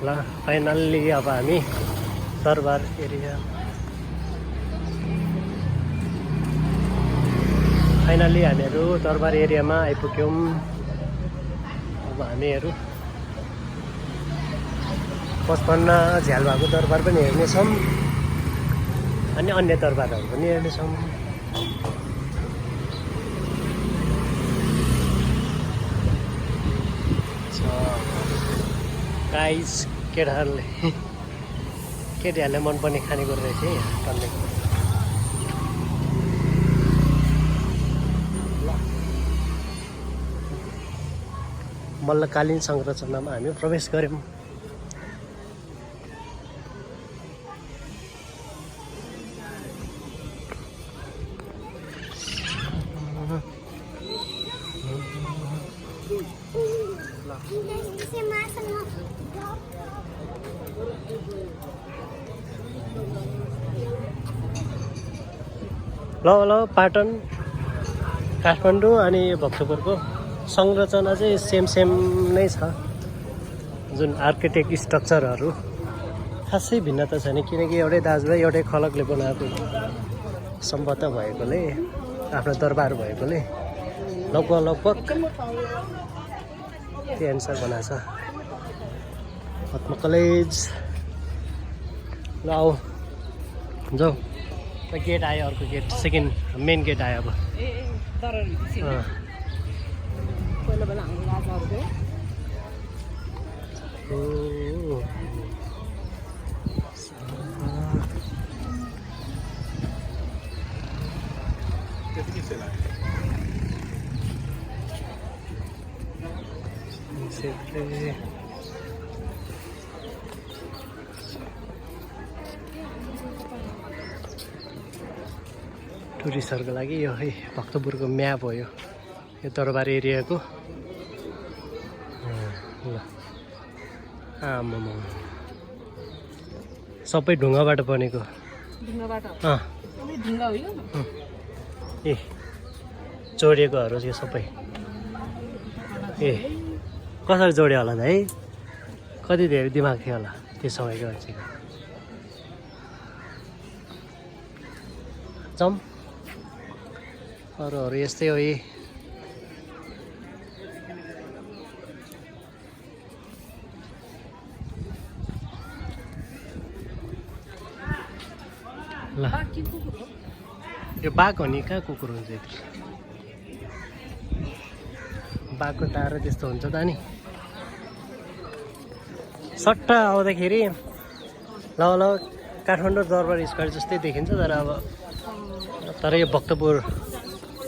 ल फाइनल्ली अब हामी दरबार एरिया हामीहरू दरबार एरियामा आइपुग्यौँ। अब हामीहरू 55 झ्याल भएको दरबार पनि हेर्नेछौँ अनि अन्य दरबारहरू पनि हेर्नेछौँ। गाइस केटीहरूले मनपर्ने खानेकुरा रहेछ है टन्ने। मल्लकालीन संरचनामा हामी प्रवेश गऱ्यौँ। ल पाटन काठमाडौँ अनि भक्तपुरको संरचना चाहिँ सेम नै छ। जुन आर्किटेक्ट स्ट्रक्चरहरू खासै भिन्नता छैन, किनकि एउटै दाजुभाइ एउटै खलकले बनाएको सम्बद्ध भएकोले, आफ्नो दरबार भएकोले लगभग त्यही अनुसार बनाएको छ। आत्मा कलेज ल आऊ जाऊ। गेट आयो, अर्को गेट, सेकेन्ड मेन गेट आयो। अब टुरिस्टहरूको लागि यो है भक्तपुरको म्याप हो। यो दरबार एरियाको। ल आमामा सबै ढुङ्गाबाट बनेको। ए जोडिएकोहरू यो सबै। ए कसरी जोड्यो होला त है? कति धेरै दिमाग थियो होला त्यो समयको मान्छेको। जम अरूहरू यस्तै हो। यी ल यो बाघ हो नि, कहाँ कुकुर हुन्छ यति? बाघको टाढो त्यस्तो हुन्छ त नि। सट्टा आउँदाखेरि ल काठमाडौँ दरबार स्क्वायर जस्तै देखिन्छ, तर यो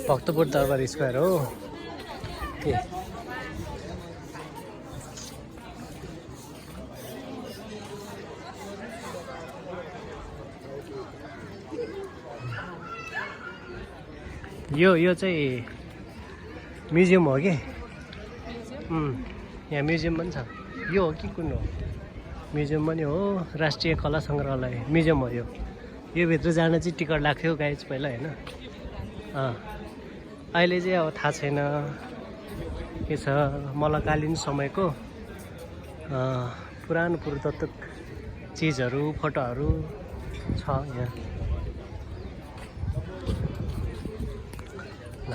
भक्तपुर दरबार स्क्वायर हो। यो चाहिँ म्युजियम हो कि? यहाँ म्युजियम पनि छ। यो हो कि कुन हो? म्युजियम पनि हो। राष्ट्रिय कला सङ्ग्रहालय म्युजियम हो यो। यो भित्र जान चाहिँ टिकट लाग्थ्यो गाइज पहिला होइन। अहिले चाहिँ अब थाहा छैन के छ। मल्लकालीन समयको पुरानो पुरातत्व चिजहरू, फोटोहरू छ यहाँ। ल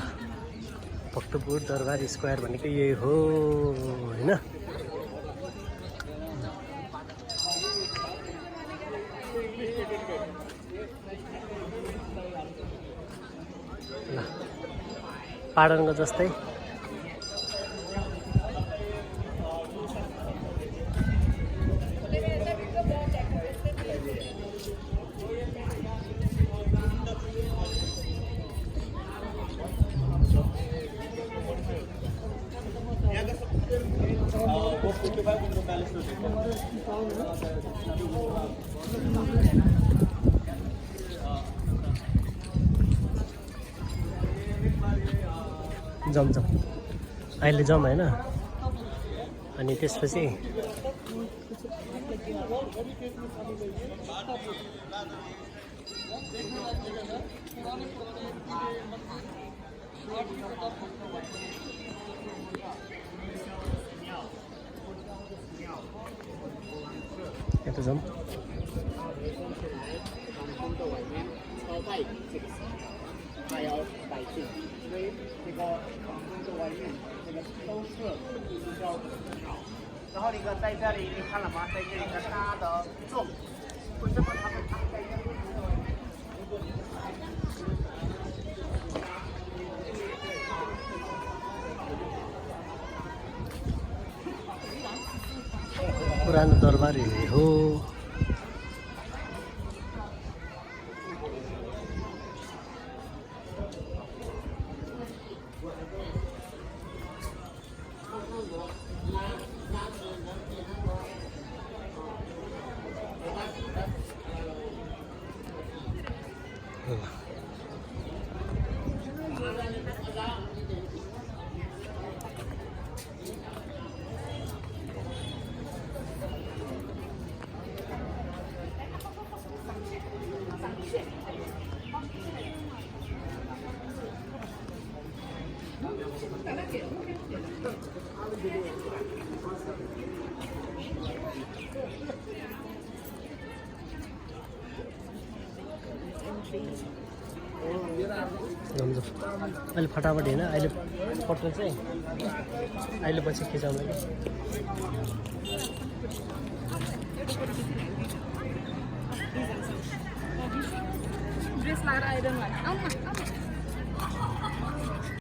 भक्तपुर दरबार स्क्वायर भनेको यही हो होइन। ल पाटनको जस्तै जम अहिले जम होइन। अनि त्यसपछि यता जाउँ पुरानो दरबार हो अहिले फटाफट होइन अहिले फोटो चाहिँ अहिले पछि खिचाउनु ड्रेस लगाएर आइरहनु भएको